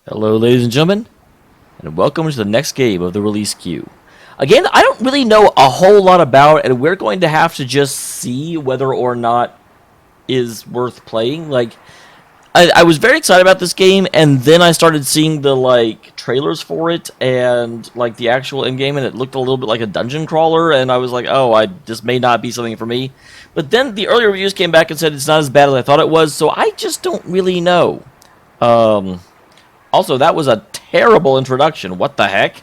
Hello, ladies and gentlemen, and welcome to the next game of the release queue. Again, I don't really know a whole lot about, and we're going to have to just see whether or not is worth playing. I was very excited about this game, and then I started seeing the trailers for it and the actual end game, and it looked a little bit like a dungeon crawler, and I was like, oh, this may not be something for me. But then the earlier reviews came back and said it's not as bad as I thought it was, so I just don't really know. Also, that was a terrible introduction. What the heck?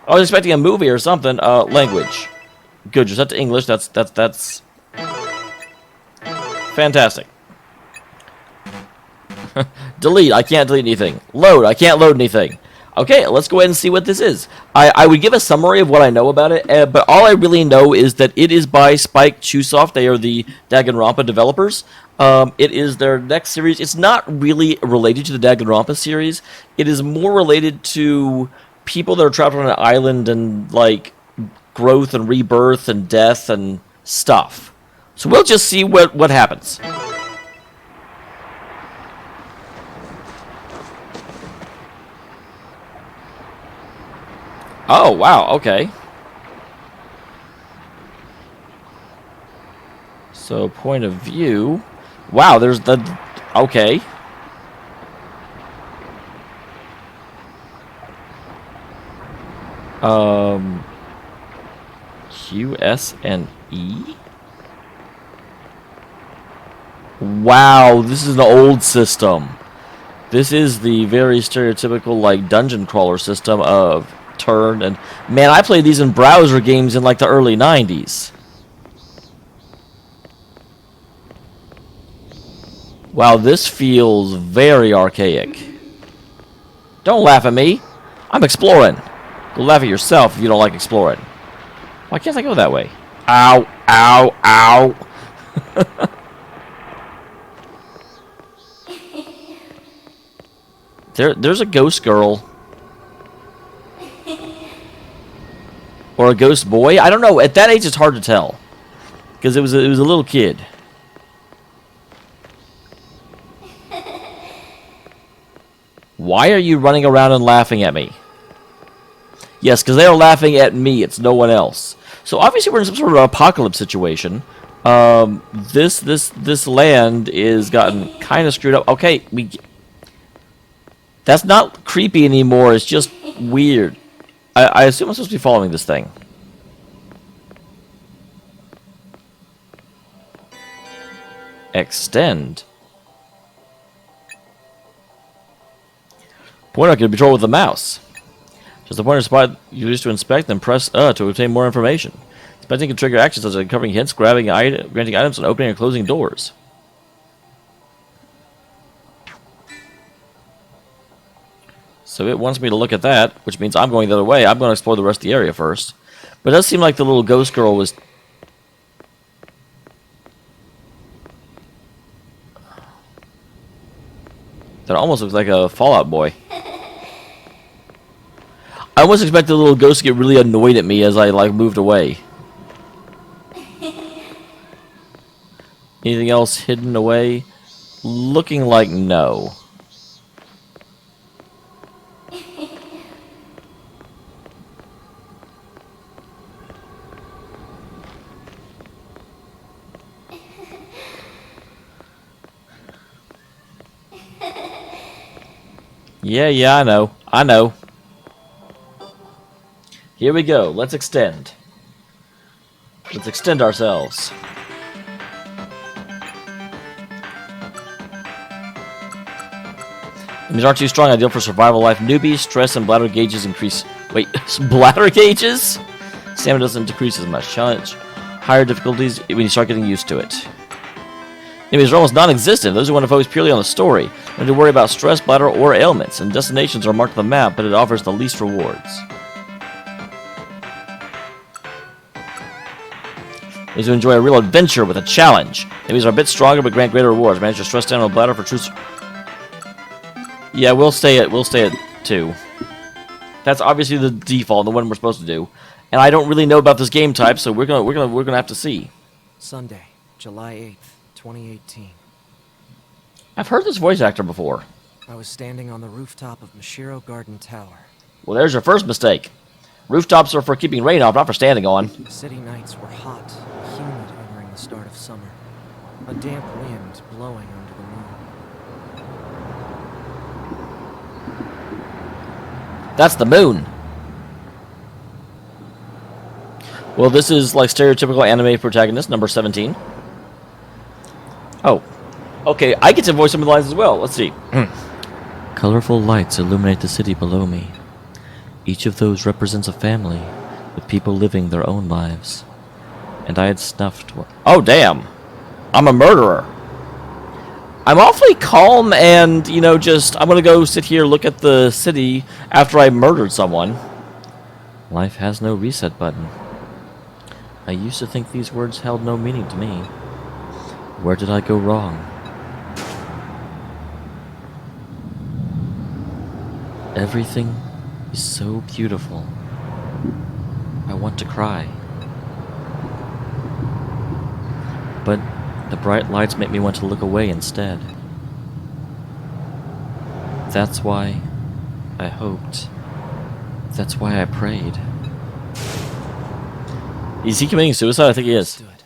I was expecting a movie or something. Language. Good, you're set to English. That's fantastic. Delete. I can't delete anything. Load. I can't load anything. Okay, let's go ahead and see what this is. I would give a summary of what I know about it, but all I really know is that it is by Spike Chunsoft. They are the Danganronpa developers. It is their next series. It's not really related to the Danganronpa series. It is more related to people that are trapped on an island and, growth and rebirth and death and stuff. So we'll just see what happens. Oh, wow, okay. So, point of view. Wow, there's the... Okay. Q, S, and E? Wow, this is an old system. This is the very stereotypical, dungeon crawler system of turn and... Man, I played these in browser games in, the early 90s. Wow, this feels very archaic. Don't laugh at me. I'm exploring. Go laugh at yourself if you don't like exploring. Why can't I go that way? Ow, ow, ow. There's a ghost girl. Or a ghost boy. I don't know. At that age, it's hard to tell. Because it was a little kid. Why are you running around and laughing at me? Yes, because they are laughing at me. It's no one else. So obviously we're in some sort of apocalypse situation. This land is gotten kind of screwed up. Okay, that's not creepy anymore. It's just weird. I assume I'm supposed to be following this thing. Extend. Pointer can be controlled with the mouse. Just the pointer spot you use to inspect, then press to obtain more information. Inspecting can trigger actions such as uncovering hints, granting items, and opening or closing doors. So it wants me to look at that, which means I'm going the other way. I'm going to explore the rest of the area first. But it does seem like the little ghost girl was... That almost looks like a Fallout boy. I almost expected the little ghost to get really annoyed at me as I, moved away. Anything else hidden away? Looking like no. Yeah, I know. I know. Here we go. Let's extend. Let's extend ourselves. Enemies aren't too strong. Ideal for survival life. Newbies, stress and bladder gauges increase. Wait, bladder gauges? Stamina doesn't decrease as much. Challenge. Higher difficulties when you start getting used to it. Enemies are almost non-existent. Those who want to focus purely on the story. Don't have to worry about stress, bladder, or ailments. And destinations are marked on the map, but it offers the least rewards. Enemies who enjoy a real adventure with a challenge. Enemies are a bit stronger, but grant greater rewards. Manage your stress down on bladder for truth. Yeah, we'll stay at 2. That's obviously the default, the one we're supposed to do. And I don't really know about this game type, so we're gonna have to see. Sunday, July 8th, 2018. I've heard this voice actor before. I was standing on the rooftop of Mashiro Garden Tower. Well, there's your first mistake. Rooftops are for keeping rain off, not for standing on. The city nights were hot and humid entering the start of summer. A damp wind blowing under the moon. That's the moon. Well, this is like stereotypical anime protagonist, number 17. Oh. Okay, I get to voice some of the lines as well. Let's see. Colorful lights illuminate the city below me. Each of those represents a family, with people living their own lives. And I had snuffed one. Oh, damn. I'm a murderer. I'm awfully calm and, you know, just, I'm gonna go sit here, look at the city after I murdered someone. Life has no reset button. I used to think these words held no meaning to me. Where did I go wrong? Everything is so beautiful. I want to cry. But the bright lights make me want to look away instead. That's why I hoped. That's why I prayed. Is he committing suicide? I think he is. Stood,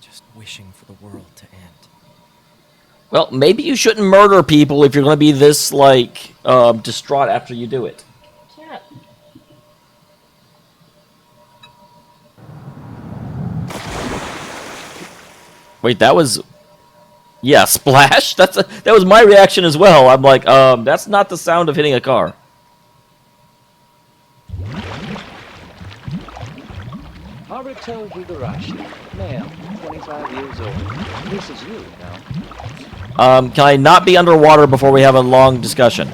just wishing for the world to end. Well, maybe you shouldn't murder people if you're going to be this, like, distraught after you do it. Cat. Wait, that was... Yeah, splash? That was my reaction as well. I'm like, that's not the sound of hitting a car. Haruto Higurashi, male, 25 years old. This is you, now. Can I not be underwater before we have a long discussion?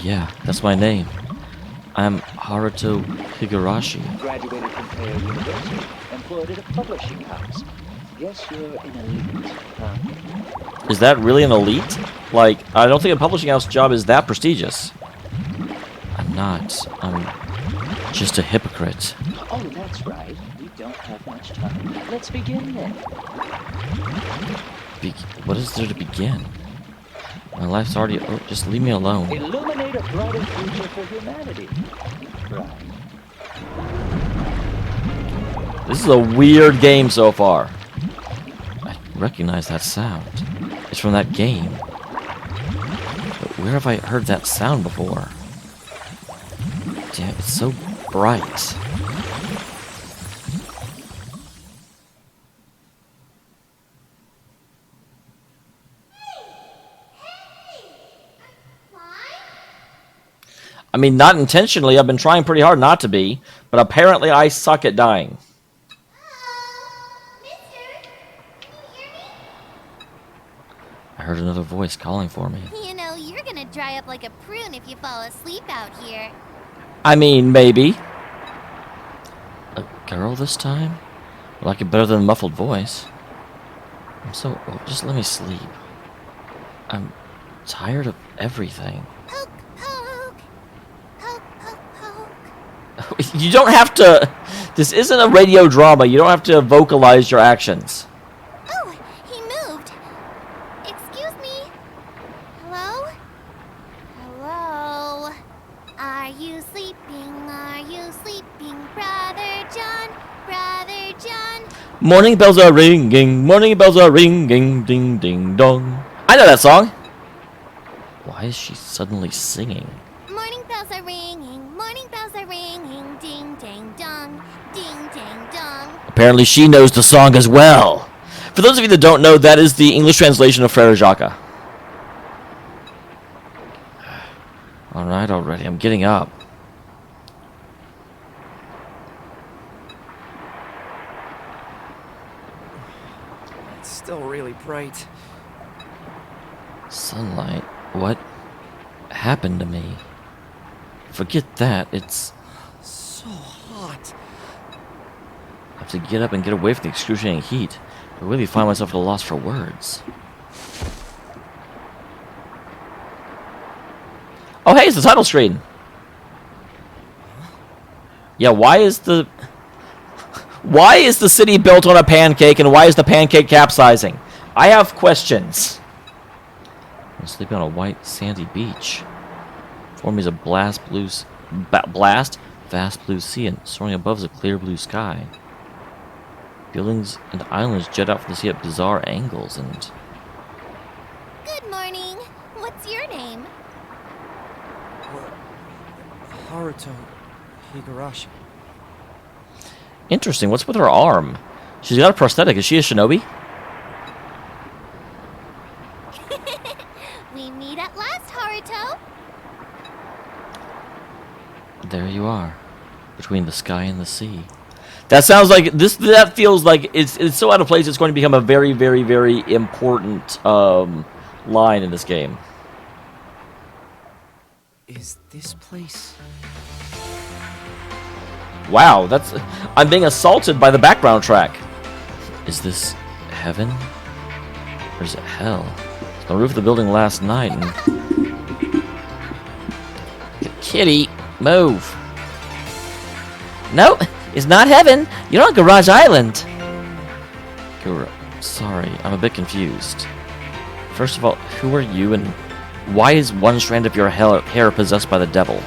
Yeah, that's my name. I'm Haruto Higurashi. Graduated from Keio University, employed at a publishing house. Guess you're an elite, huh? Is that really an elite? Like, I don't think a publishing house job is that prestigious. I'm not. I'm just a hypocrite. Oh, that's right. We don't have much time. Let's begin then. What is there to begin? My life's already... Oh, just leave me alone. Illuminate a brighter future for humanity. Right. This is a weird game so far. I recognize that sound. It's from that game. But where have I heard that sound before? Damn, it's so bright. I mean, not intentionally. I've been trying pretty hard not to be, but apparently I suck at dying. Mister, can you hear me? I heard another voice calling for me. You know, you're gonna dry up like a prune if you fall asleep out here. I mean, maybe. A girl this time? I like it better than a muffled voice. I'm so... Oh, just let me sleep. I'm tired of everything. Poke, poke. Poke, poke, poke. You don't have to... This isn't a radio drama. You don't have to vocalize your actions. Oh, he moved. Excuse me. Hello? Hello? Are you sleeping? Are you sleeping, Brother John? Brother John? Morning bells are ringing. Morning bells are ringing. Ding, ding, dong. I know that song. Why is she suddenly singing? Morning bells are ringing. Morning bells are ringing. Ding, ding, dong. Ding, ding, dong. Apparently she knows the song as well. For those of you that don't know, that is the English translation of Frere Jacques. Alright, already. I'm getting up. It's still really bright. Sunlight. What happened to me? Forget that. It's... So hot. I have to get up and get away from the excruciating heat. I really find myself at a loss for words. Oh, hey, it's the title screen. Yeah, why is the city built on a pancake, and why is the pancake capsizing? I have questions. and sleeping on a white, sandy beach. Before me is a vast blue sea, and soaring above is a clear blue sky. Buildings and islands jet out from the sea at bizarre angles, and Good morning. What's your name? Haruto Higurashi. interesting. What's with her arm? She's got a prosthetic. Is she a shinobi? We meet at last, Haruto. There you are, between the sky and the sea. That sounds like this. That feels like it's so out of place. It's going to become a very, very, very important line in this game. Is this place? Wow, that's. I'm being assaulted by the background track. Is this heaven? Or is it hell? It's on the roof of the building last night and. Kitty, move. No, it's not heaven. You're on Garage Island. Sorry, I'm a bit confused. First of all, who are you and why is one strand of your hair possessed by the devil?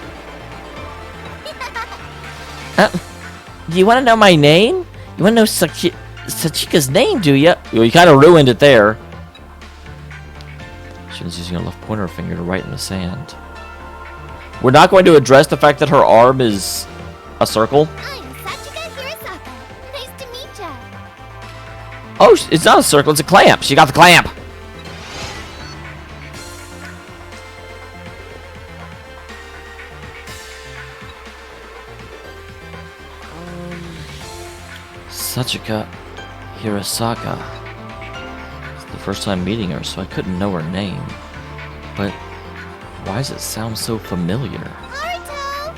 Do you want to know my name? You want to know Sachika's name, do you? Well, you kind of ruined it there. She was using her left pointer finger to write in the sand. We're not going to address the fact that her arm is a circle. I'm Sachika Hirosaka. Nice to meet ya. Oh, it's not a circle, it's a clamp. She got the clamp. Sachika Hirosaka. It's the first time meeting her, so I couldn't know her name. But why does it sound so familiar? Haruto!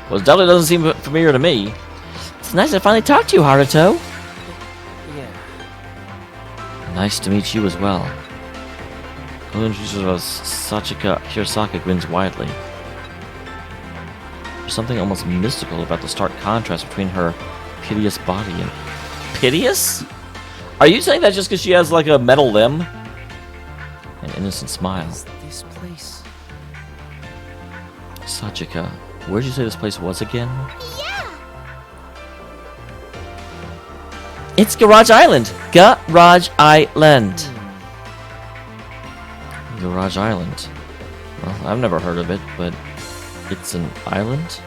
Well, it definitely doesn't seem familiar to me. It's nice to finally talk to you, Haruto. Yeah. Nice to meet you as well. Who introduces us Sachika Hirosaka grins widely. There's something almost mystical about the stark contrast between her piteous body and... Piteous? Are you saying that just because she has like a metal limb? An innocent smile. Is this place? Sachika, where'd you say this place was again? Yeah! It's Garage Island! Garage Island! Garage Island. Well, I've never heard of it, but it's an island?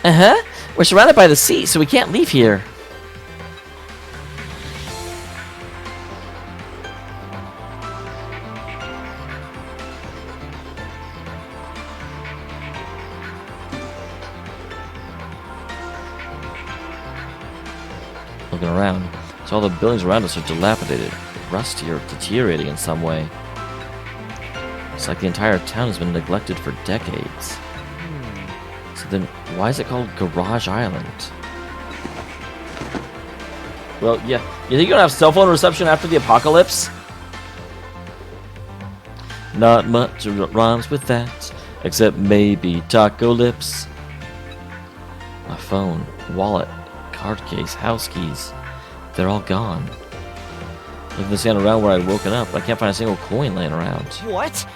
Uh-huh. We're surrounded by the sea, so we can't leave here. Looking around, so all the buildings around us are dilapidated, rusty, or deteriorating in some way. It's like the entire town has been neglected for decades. So then, why is it called Garage Island? Well, yeah. You think you're gonna have cell phone reception after the apocalypse? Not much rhymes with that, except maybe taco lips. My phone, wallet, card case, house keys. They're all gone. Looking to stand around where I'd woken up, but I can't find a single coin laying around. What?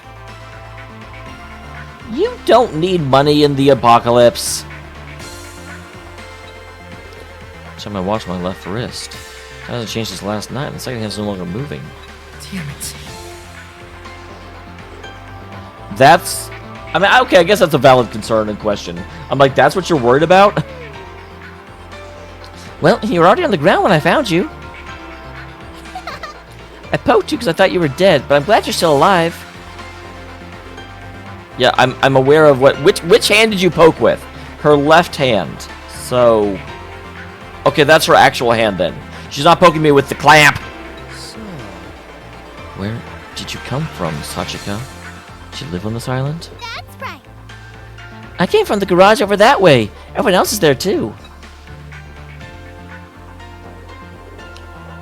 You don't need money in the apocalypse. Check my watch on my left wrist. It hasn't changed since last night, and the second hand's no longer moving. Damn it. That's... I mean, okay, I guess that's a valid concern and question. I'm like, that's what you're worried about? Well, you were already on the ground when I found you. I poked you because I thought you were dead, but I'm glad you're still alive. Yeah, I'm aware of which hand did you poke with? Her left hand. So, okay, that's her actual hand then. She's not poking me with the clamp. So, Where did you come from, Sachika? Did you live on this island? That's right. I came from the garage over that way. Everyone else is there too.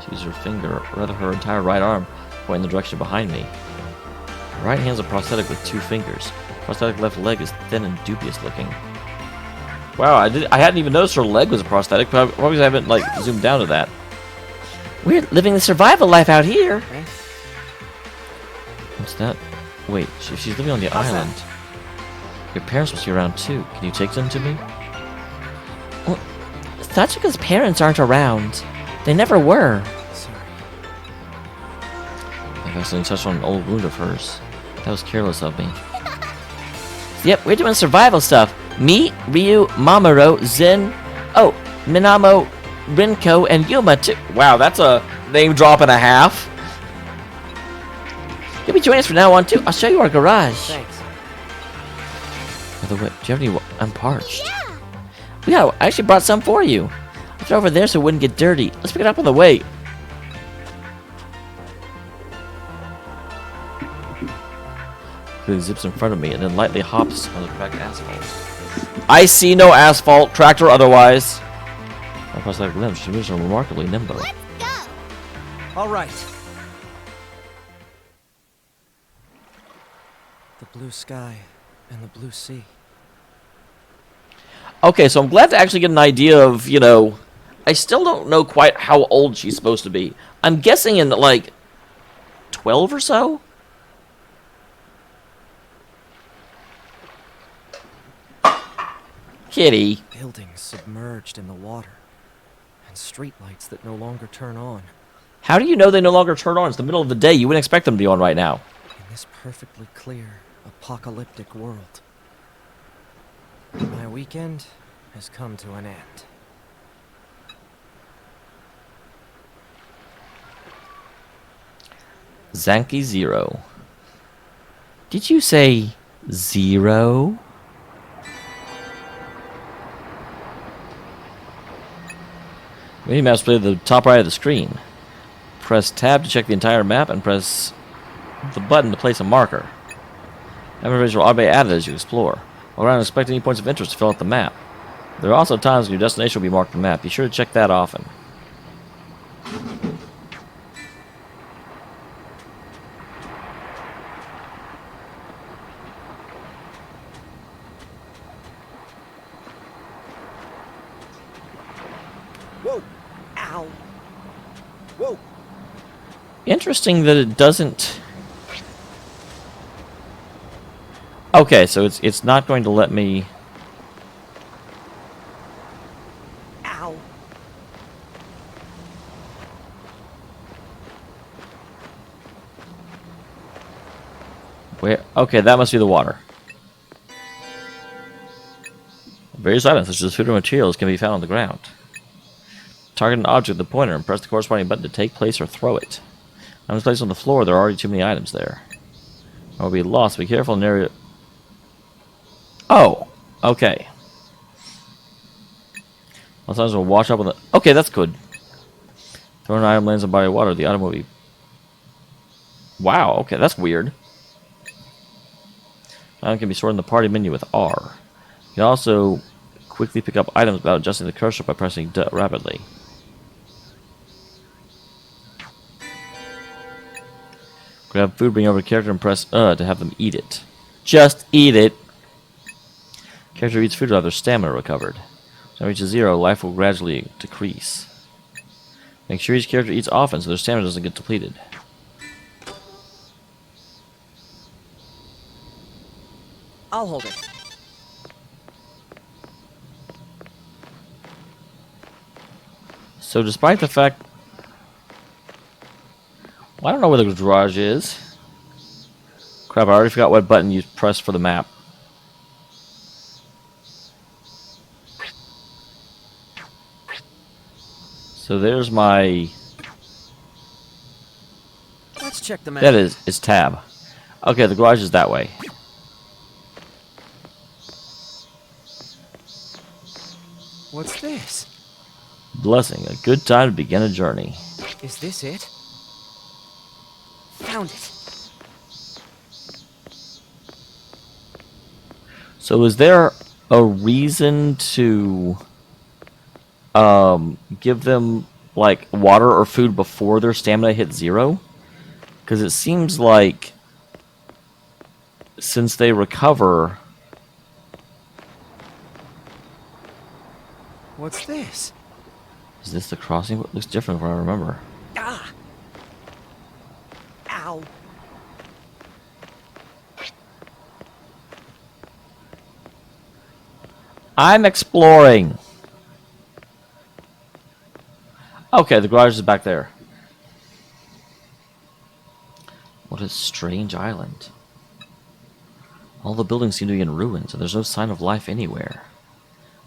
She used her finger, or rather her entire right arm, pointing the direction behind me. Her right hand's a prosthetic with 2 fingers. Prosthetic left leg is thin and dubious looking. Wow, I hadn't even noticed her leg was a prosthetic, but probably I haven't like zoomed down to that. We're living the survival life out here. eh? What's that? Wait, if she's living on the island, your parents must be around too. Can you take them to me? Well, Sachika's parents aren't around. They never were. Sorry. I accidentally touched on an old wound of hers. That was careless of me. Yep, we're doing survival stuff. Me, Ryu, Mamoru, Zen, Minamo, Rinko, and Yuma too. Wow, that's a name drop and a half. You'll be joining us from now on too. I'll show you our garage. Thanks. By the way, do you have any unparched? Yeah. Yeah, I actually brought some for you. It's over there so it wouldn't get dirty. Let's pick it up on the way. He zips in front of me and then lightly hops on the cracked asphalt. I see no asphalt, tractor or otherwise. My prosthetic limbs should move remarkably nimble. Let's go. All right. The blue sky and the blue sea. Okay, so I'm glad to actually get an idea of, you know, I still don't know quite how old she's supposed to be. I'm guessing in, like, 12 or so? Kitty. Buildings submerged in the water. And streetlights that no longer turn on. How do you know they no longer turn on? It's the middle of the day. You wouldn't expect them to be on right now. In this perfectly clear, apocalyptic world. My weekend has come to an end. Zanki Zero. Did you say zero? Mini map display at the top right of the screen. Press tab to check the entire map and press the button to place a marker. Memories will automatically added as you explore. While around, inspect any points of interest to fill out the map. There are also times when your destination will be marked on the map. Be sure to check that often. Whoa! Ow! Whoa! Interesting that it doesn't... Okay, so it's not going to let me... Ow! Where? Okay, that must be the water. Various items, such as food or materials, can be found on the ground. Target an object with the pointer and press the corresponding button to take place or throw it. Items placed on the floor, there are already too many items there. I will be lost. Be careful in an area... Oh! Okay. Most items will wash up on the... Okay, that's good. Throw an item lands in a body of water, the item will be... Wow, okay, that's weird. Item can be stored in the party menu with R. You can also quickly pick up items without adjusting the cursor by pressing D rapidly. Grab food, bring over the character, and press to have them eat it. Just eat it! Character eats food to have their stamina recovered. When it reaches 0, life will gradually decrease. Make sure each character eats often so their stamina doesn't get depleted. I'll hold it. So despite the fact... Well, I don't know where the garage is. Crap, I already forgot what button you pressed for the map. So there's my... Let's check the map. That is, it's tab. Okay, the garage is that way. What's this? Blessing, a good time to begin a journey. Is this it? Found it. So is there a reason to give them like water or food before their stamina hits 0? Because it seems like since they recover... What's this? Is this the crossing? It looks different from what I remember. Ah! Ow! I'm exploring. Okay, the garage is back there. What a strange island. All the buildings seem to be in ruins, and there's no sign of life anywhere.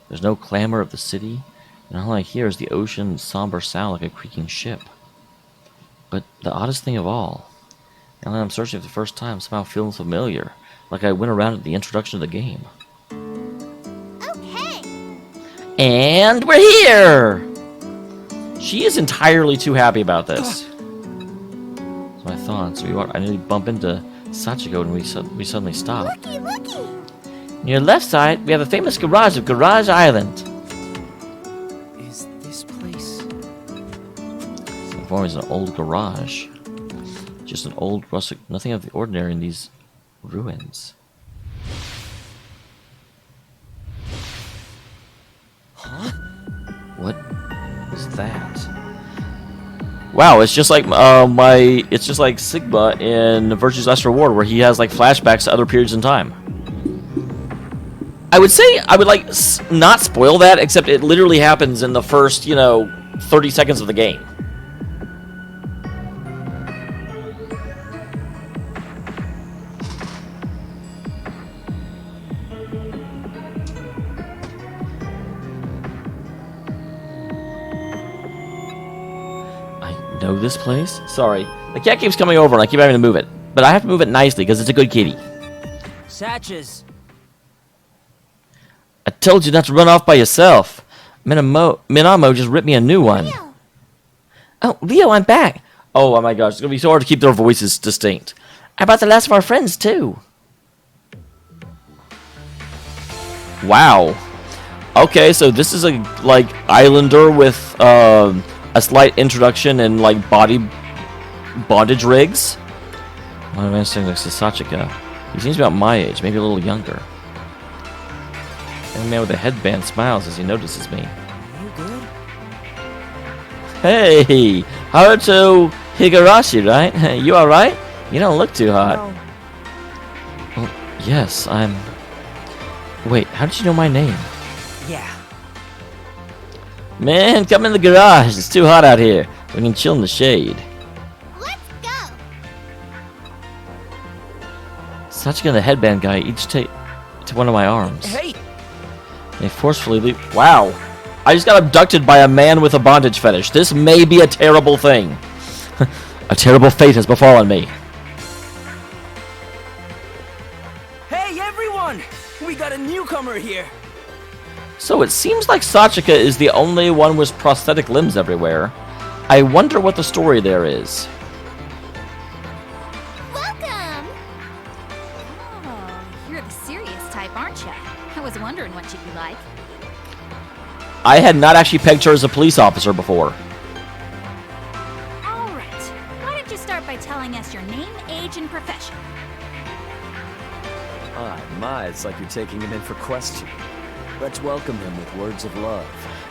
There's no clamor of the city, and all I hear is the ocean's somber sound like a creaking ship. But the oddest thing of all, now that I'm searching for the first time, somehow feeling familiar, like I went around at the introduction of the game. Okay. And we're here! She is entirely too happy about this. That's what I thought. So I nearly bump into Sachiko when we suddenly stop. Looky, looky. On your left side, we have the famous garage of Garage Island. Is this place... Before is an old garage. Just an old rustic, nothing of the ordinary in these ruins. Huh? What is that? Wow, it's just like it's just like Sigma in Virtue's Last Reward, where he has like flashbacks to other periods in time. I would say I would like not spoil that, except it literally happens in the first 30 seconds of the game. Know this place? Sorry. The cat keeps coming over and I keep having to move it. But I have to move it nicely because it's a good kitty. Satches! I told you not to run off by yourself. Minamo just ripped me a new one. Leo. Oh, Leo, I'm back. Oh my gosh, it's going to be so hard to keep their voices distinct. I brought the last of our friends too. Wow. Okay, so this is a like islander with a slight introduction and like bondage rigs. One man standing next to Sachika. He seems about my age, maybe a little younger. And the man with a headband smiles as he notices me. You good? Hey, Haruto Higurashi, right? You alright? You don't look too hot. No. Oh, yes, I'm... Wait, how did you know my name? Yeah. Man, come in the garage. It's too hot out here. We can chill in the shade. Let's go. Sachika and the headband guy each take to one of my arms. Hey! They forcefully leave. Wow. I just got abducted by a man with a bondage fetish. This may be a terrible thing. A terrible fate has befallen me. Hey, everyone! We got a newcomer here! So it seems like Sachika is the only one with prosthetic limbs everywhere. I wonder what the story there is. Welcome. Oh, you're the serious type, aren't you? I was wondering what you'd be like. I had not actually pegged her as a police officer before. All right. Why don't you start by telling us your name, age, and profession? My, it's like you're taking him in for question. Let's welcome him with words of love.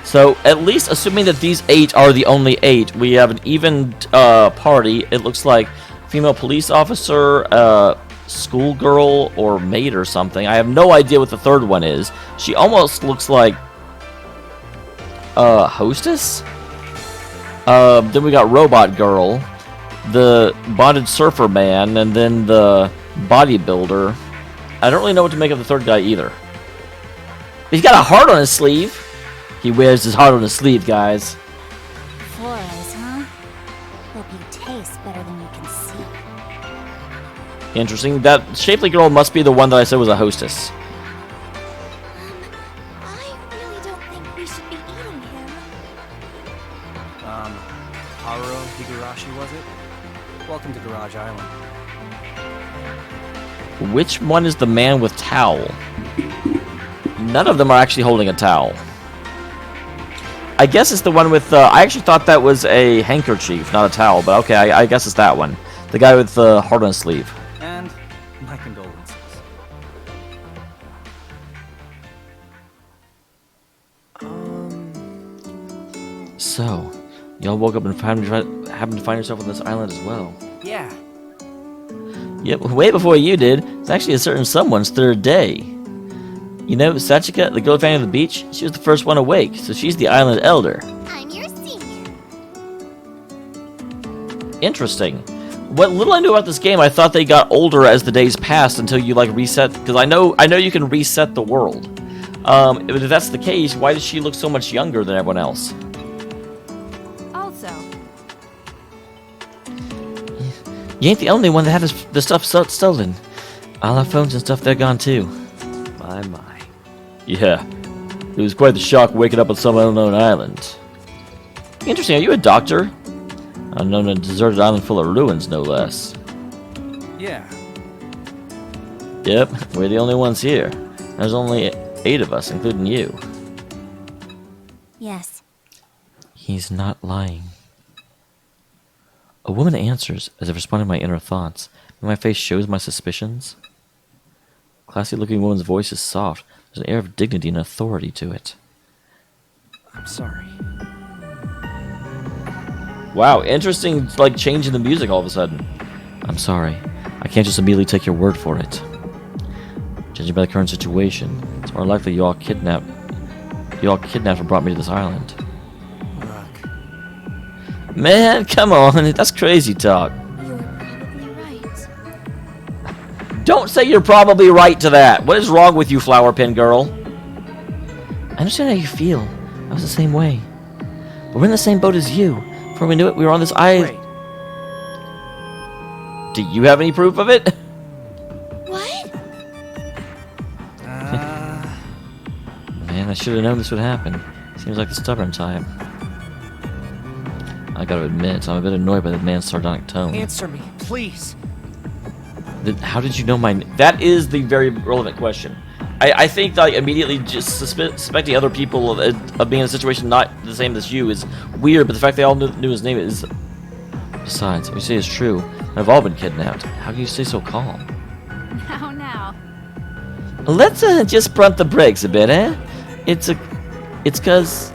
So, at least assuming that these 8 are the only 8, we have an even party. It looks like female police officer, schoolgirl, or maid or something. I have no idea what the third one is. She almost looks like hostess? Then we got robot girl, the bonded surfer man, and then the bodybuilder. I don't really know what to make of the third guy either. He's got a heart on his sleeve. He wears his heart on his sleeve, guys. Flores, huh? Hope you taste better than you can see. Interesting. That shapely girl must be the one that I said was a hostess. I really don't think we should be eating him. Haruto Higurashi, was it? Welcome to Garage Island. Which one is the man with towel? None of them are actually holding a towel. I guess it's the one with... I actually thought that was a handkerchief, not a towel, but okay, I guess it's that one. The guy with the heart on his sleeve. And my condolences. So, y'all woke up and happened to find yourself on this island as well. Yeah. Yep, way before you did. It's actually a certain someone's third day. You know, Sachika, the girl family on the beach, she was the first one awake, so she's the island elder. I'm your senior. Interesting. What little I knew about this game, I thought they got older as the days passed until you like reset. Because I know you can reset the world. If that's the case, why does she look so much younger than everyone else? Also, You ain't the only one that had the stuff stolen. All our phones and stuff, they're gone too. My. Yeah. It was quite the shock waking up on some unknown island. Interesting, are you a doctor? Unknown a deserted island full of ruins, no less. Yeah. Yep, we're the only ones here. There's only 8 of us, including you. Yes. He's not lying. A woman answers, as if responding to my inner thoughts. My face shows my suspicions. Classy-looking woman's voice is soft. There's an air of dignity and authority to it. I'm sorry. Wow, interesting, like, change in the music all of a sudden. I'm sorry. I can't just immediately take your word for it. Judging by the current situation, it's more likely you all kidnapped and brought me to this island. Look. Man, come on, that's crazy talk. you're probably right. Don't say you're probably right to that. What is wrong with you, flower pin girl? I understand how you feel. I was the same way. But we're in the same boat as you. Before we knew it, we were on this island. Wait. Do you have any proof of it? What? Man, I should have known this would happen. Seems like the stubborn type. I gotta admit, I'm a bit annoyed by the man's sardonic tone. Answer me, please. How did you know my name? That is the very relevant question. I think like immediately just suspecting other people of being in a situation not the same as you is weird, but the fact they all knew his name is... Besides, what you say is true. I've all been kidnapped. How can you stay so calm? Now. Let's just brunt the brakes a bit, eh? It's cause...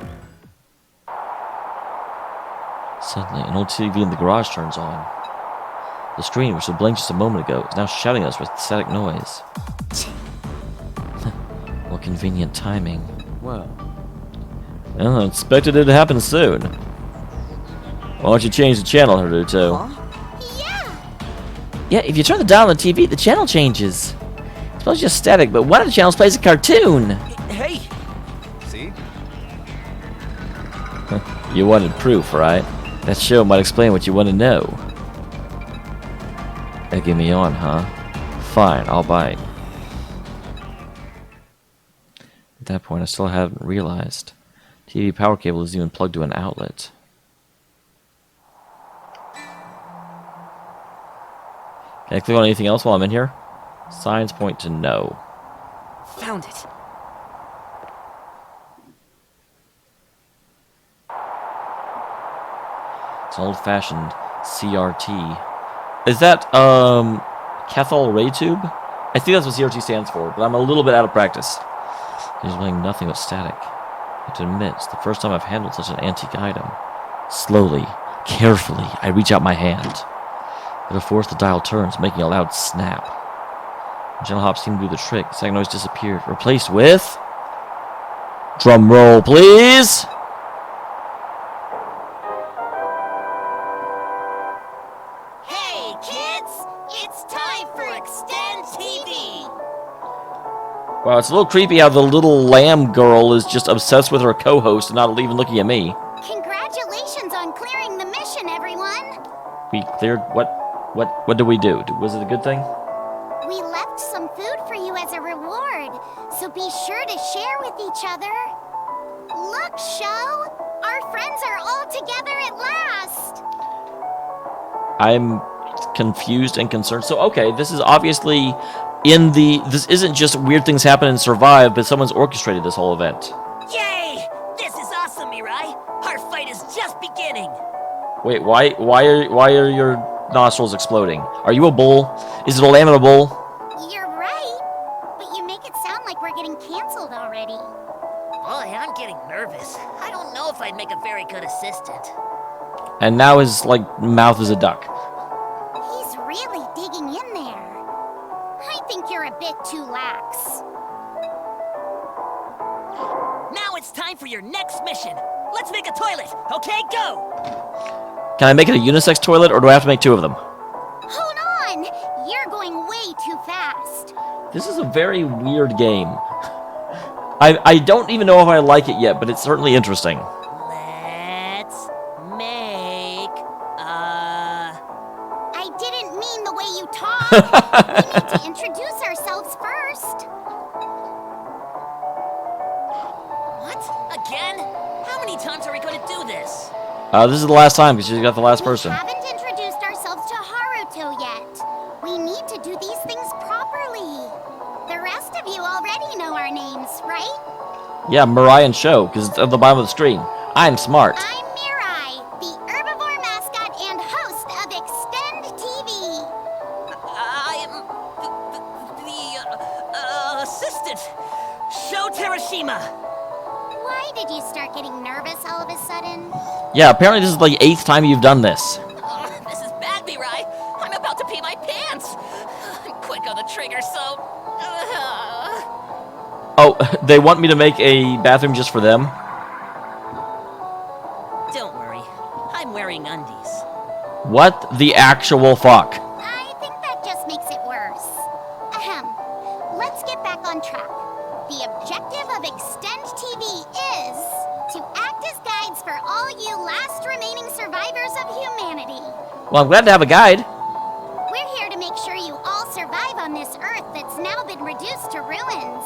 Suddenly, an old TV in the garage turns on. The screen, which was blank just a moment ago, is now shouting at us with static noise. What convenient timing. Well, Well, I expected it to happen soon. Why don't you change the channel, Haruto? Yeah, if you turn the dial on the TV, the channel changes. It's supposed to just static, but one of the channels plays a cartoon. Hey! See? You wanted proof, right? That show might explain what you want to know. Egging me on, huh? Fine, I'll bite. At that point, I still haven't realized. TV power cable isn't even plugged to an outlet. Can I click on anything else while I'm in here? Signs point to no. Found it. It's an old-fashioned CRT. Is that, cathode ray tube? I think that's what CRT stands for, but I'm a little bit out of practice. There's really nothing but static. I have to admit, it's the first time I've handled such an antique item. Slowly, carefully, I reach out my hand. But of course, the dial turns, making a loud snap. The channel hop seemed to do the trick. The second noise disappeared, replaced with... Drum roll, please! Hey, kids! It's time for Extend TV! Wow, it's a little creepy how the little lamb girl is just obsessed with her co-host and not even looking at me. Congratulations on clearing the mission, everyone. We cleared... What did we do? Was it a good thing? We left some food for you as a reward, so be sure to share with each other. Look, Show! Our friends are all together at last! I'm confused and concerned. So, okay, this is obviously in the... This isn't just weird things happen and survive, but someone's orchestrated this whole event. Yay! This is awesome, Mirai! Our fight is just beginning! Wait, why are your nostrils exploding? Are you a bull? Is it a lamb and a bull? You're right, but you make it sound like we're getting canceled already. Boy, I'm getting nervous. I don't know if I'd make a very good assistant. And now his, like, mouth is a duck. He's really digging in there. I think you're a bit too lax. mission. Let's make a toilet, okay? Go! Can I make it a unisex toilet, or do I have to make 2 of them? Hold on! You're going way too fast. This is a very weird game. I don't even know if I like it yet, but it's certainly interesting. Let's make I didn't mean the way you talk. We need to introduce ourselves first. What? Again? How many times are we going to do this? This is the last time, because you got the last person. We haven't introduced ourselves to Haruto yet. We need to do these things properly. The rest of you already know our names, right? Yeah, Mirai and Sho, because it's at the bottom of the screen. I'm smart. I'm Mirai, the herbivore mascot and host of Extend TV. I'm the assistant, Sho Terashima. Why did you start getting nervous all of a sudden? Yeah, apparently this is the 8th time you've done this. This is bad, Mirai. I'm about to pee my pants. I'm quick on the trigger, so... Oh, they want me to make a bathroom just for them? Don't worry. I'm wearing undies. What the actual fuck? I think that just makes it worse. Ahem. Let's get back on track. The objective of Extend TV is to act as guides for all you last remaining survivors of humanity. Well, I'm glad to have a guide. We're here to make sure you all survive on this Earth that's now been reduced to ruins.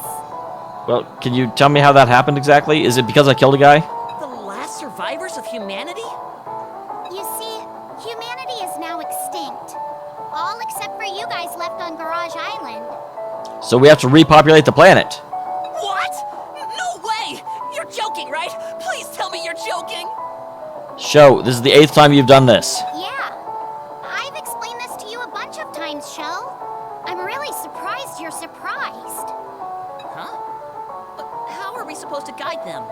Well, can you tell me how that happened exactly? Is it because I killed a guy? The last survivors of humanity? You see, humanity is now extinct. All except for you guys left on Garage Island. So we have to repopulate the planet. What? No way! You're joking, right? Please tell me you're joking! Sho, this is the 8th time you've done this. Yeah. I've explained this to you a bunch of times, Sho. I'm really surprised you're surprised. Huh? But how are we supposed to guide them?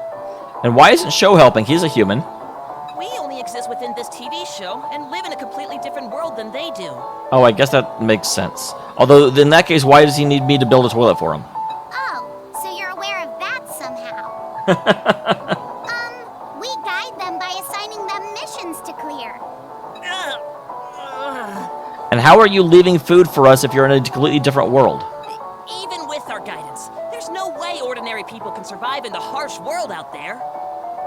And why isn't Sho helping? He's a human. We only exist within this TV show and live in a completely different world than they do. Oh, I guess that makes sense. Although, in that case, why does he need me to build a toilet for him? Oh, so you're aware of that somehow. We guide them by assigning them missions to clear. And how are you leaving food for us if you're in a completely different world? Even with our guidance, there's no way ordinary people can survive in the harsh world out there.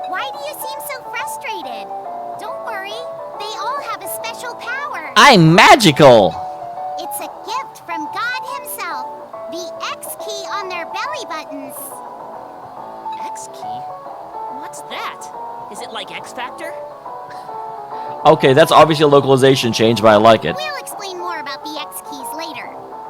Why do you seem so frustrated? Don't worry, they all have a special power. I'm magical! It's a gift from God himself. The X key on their belly buttons. X key? What's that? Is it like X Factor? Okay, that's obviously a localization change, but I like it. We'll explain more about the X keys later.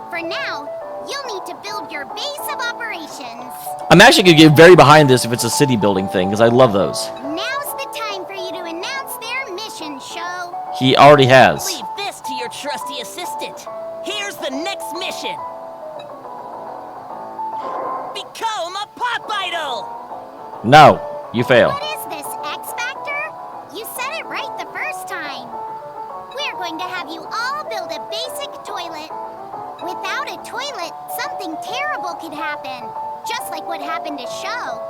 For now, you'll need to build your base of operations. I'm actually going to get very behind this if it's a city building thing, because I love those. Now's the time for you to announce their mission, Sho. He already has. Leave this to your trusty assistant. Here's the next mission. Become a pop idol! No, you fail. What is this, X Factor? You said it right the first time. We're going to have you all build a basic toilet. Without a toilet, something terrible could happen. Just like what happened to Sho.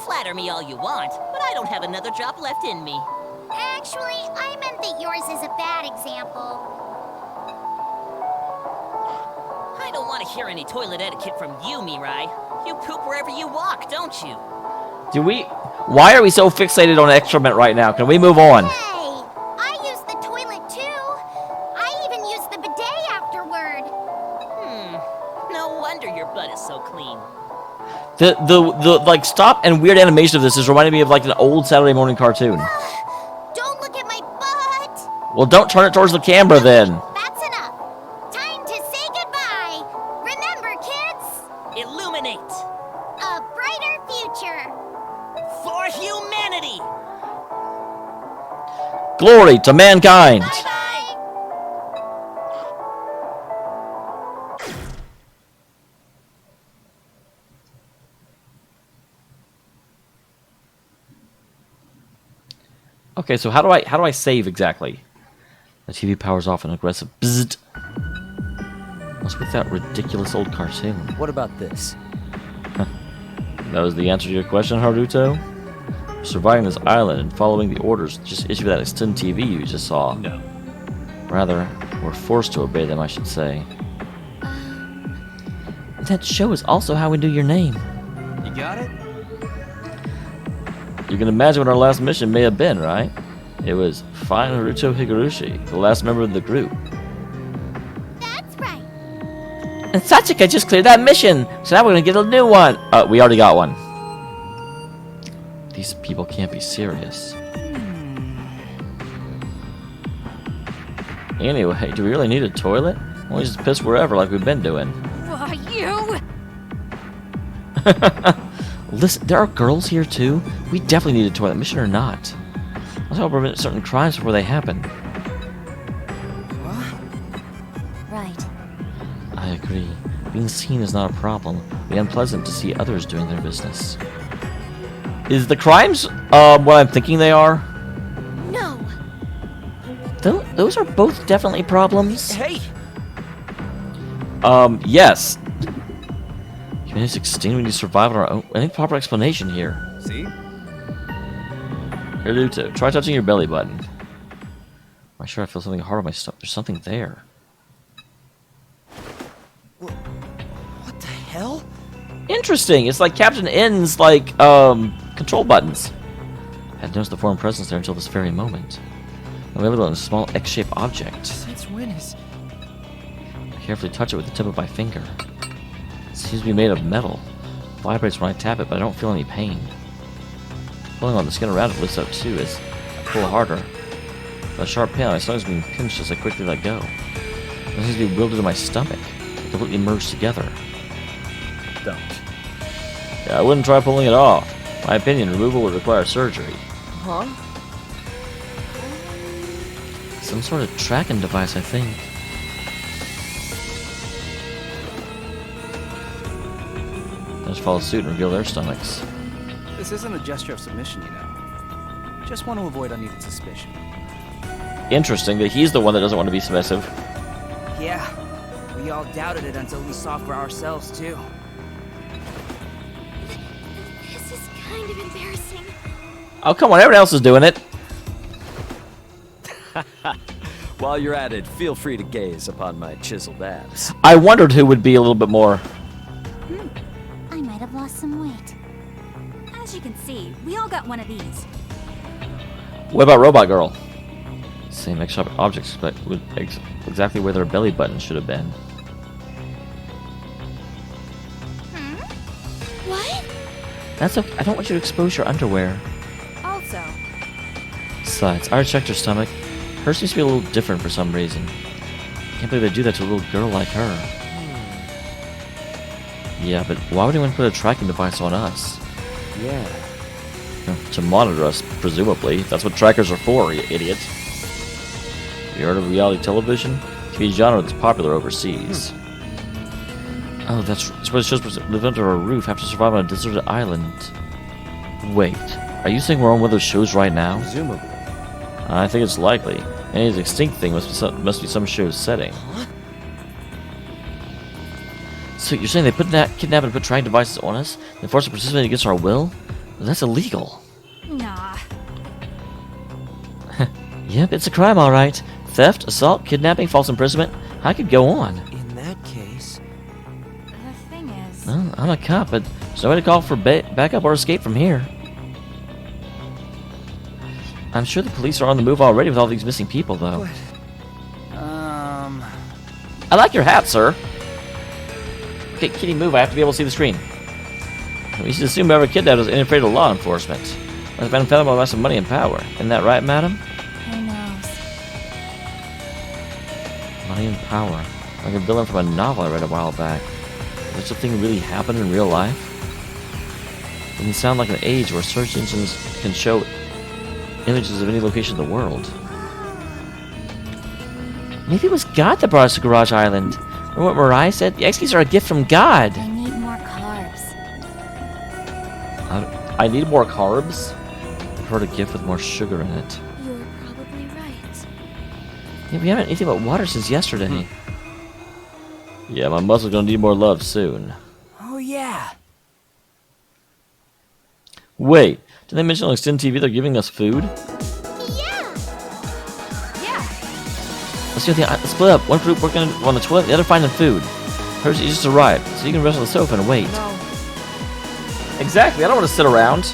Flatter me all you want, but I don't have another job left in me. Actually, I meant that yours is a bad example. I don't want to hear any toilet etiquette from you, Mirai. You poop wherever you walk, don't you? Do we... Why are we so fixated on excrement right now? Can we move on? Hey, I use the toilet too. I even use the bidet afterward. No wonder your butt is so clean. The like stop and weird animation of this is reminding me of like an old Saturday morning cartoon. Don't look at my butt. Well, don't turn it towards the camera then. That's enough. Time to say goodbye. Remember, kids, Illuminate! a brighter future. For humanity! Glory to mankind. Bye-bye. Okay, so how do I save exactly? The TV powers off an aggressive bzzzt. What's with that ridiculous old cartoon? What about this? That was the answer to your question, Haruto? Surviving this island and following the orders just issued by that extended TV you just saw. No. Rather, we're forced to obey them, I should say. That show is also how we knew your name. You got it? You can imagine what our last mission may have been, right? It was find Haruto Higurushi, the last member of the group. That's right. And Sachika just cleared that mission, so now we're gonna get a new one. We already got one. These people can't be serious. Anyway, do we really need a toilet? Why don't we just piss wherever like we've been doing? Why, you? Listen, there are girls here too. We definitely need a toilet, mission or not. Let's help prevent certain crimes before they happen. Right. I agree. Being seen is not a problem. It'd be unpleasant to see others doing their business. Is the crimes what I'm thinking they are? No. Those are both definitely problems. Hey! Yes. Humanity's extinct, we need to survive on our own. I think proper explanation here. See? Haruto, try touching your belly button. I'm sure I feel something hard on my stomach. There's something there. What the hell? Interesting. It's like Captain N's like control buttons. I hadn't noticed the foreign presence there until this very moment. I'm able to a small X-shaped object. Since when is... I carefully touch it with the tip of my finger. It seems to be made of metal. It vibrates when I tap it, but I don't feel any pain. Pulling on the skin around it lifts up too as I pull harder. With a sharp pain, my stomach's being pinched as I quickly let go. It seems to be wilted in my stomach. They completely merged together. Don't. Yeah, I wouldn't try pulling it off. In my opinion, removal would require surgery. Huh? Some sort of tracking device, I think. They just follow suit and reveal their stomachs. This isn't a gesture of submission, you know. Just want to avoid unneeded suspicion. Interesting that he's the one that doesn't want to be submissive. Yeah, we all doubted it until we saw for ourselves, too. This is kind of embarrassing. Oh, come on, everyone else is doing it. While you're at it, feel free to gaze upon my chiseled abs. I wondered who would be a little bit more. I might have lost some weight. As you can see, we all got one of these. What about Robot Girl? Same X-shaped objects, but with exactly where their belly button should have been. What? That's okay. I don't want you to expose your underwear. Also, Besides, I checked her stomach. Hers seems to be a little different for some reason. Can't believe they do that to a little girl like her. Yeah, but why would anyone put a tracking device on us? Yeah. To monitor us, presumably. That's what trackers are for, you idiot. You heard of reality television? TV genre that's popular overseas. Oh, that's what it shows us live under a roof after surviving on a deserted island. Wait, are you saying we're on one of those shows right now? Presumably. I think it's likely. Any extinct thing must be some show's setting. So you're saying they kidnap and put tracking devices on us, and force us to participate against our will? That's illegal. nah. Yep, it's a crime, all right. Theft, assault, kidnapping, false imprisonment. I could go on. In that case... The thing is... Well, I'm a cop, but there's no way to call for backup or escape from here. I'm sure the police are on the move already with all these missing people, though. I like your hat, sir. Okay, kitty, move. I have to be able to see the screen. We should assume whoever kidnapped us ain't afraid of law enforcement. I've been found by some money and power. Isn't that right, madam? Who knows? Money and power. Like a villain from a novel I read a while back. Does such a thing really happen in real life? It doesn't sound like an age where search engines can show images of any location in the world. Maybe it was God that brought us to Garage Island. Remember what Mariah said? The X-Keys are a gift from God. I need more carbs. I need more carbs? I've heard a gift with more sugar in it. You're probably right. Yeah, we haven't eaten but water since yesterday. Yeah, my muscles gonna need more love soon. Oh, yeah. Wait, did they mention on Extend TV they're giving us food? Yeah. Yeah. Let's do the let's split up. One group working on the toilet, the other finding food. Hers just arrived, so you can rest on the sofa and wait. No. Exactly. I don't want to sit around.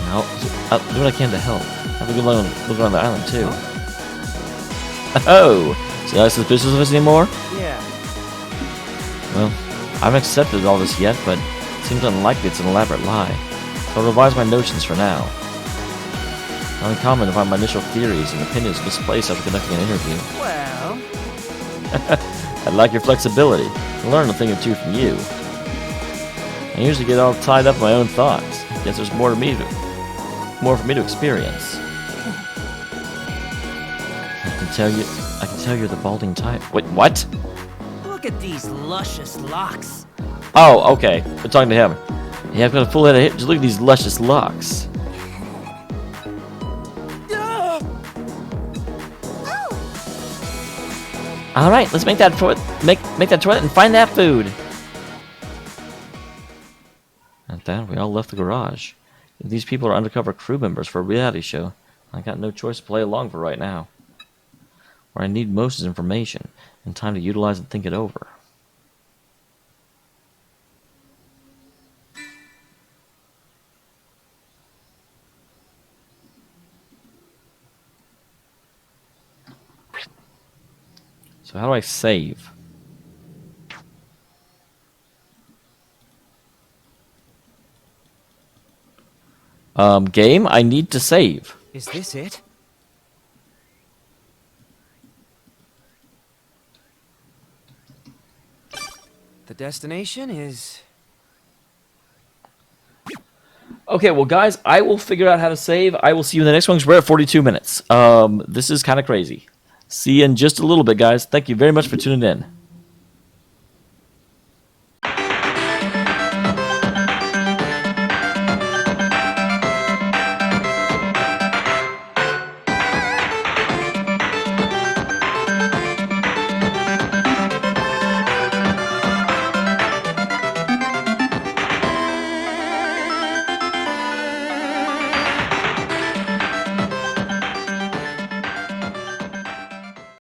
No, I'll do what I can to help. Have a good look around the island too. Oh, so you're not suspicious of us anymore? Yeah. Well, I haven't accepted all this yet, but it seems unlikely it's an elaborate lie. So I'll revise my notions for now. Not uncommon to find my initial theories and opinions misplaced after conducting an interview. Well, I'd like your flexibility. I'll learn a thing or two from you. I usually get all tied up in my own thoughts. Guess there's more for me to experience. I can tell you're the balding type. Wait, what? look at these luscious locks. Oh, okay. We're talking to him. Yeah, I've got a full head of hair. Just look at these luscious locks. All right, let's make that toilet and find that food. At that, we all left the garage. These people are undercover crew members for a reality show. I got no choice to play along for right now. Where I need most is information and time to utilize and think it over. So how do I save? Game, I need to save. Is this it? The destination is... Okay, well, guys, I will figure out how to save. I will see you in the next one because we're at 42 minutes. This is kind of crazy. See you in just a little bit, guys. Thank you very much for tuning in.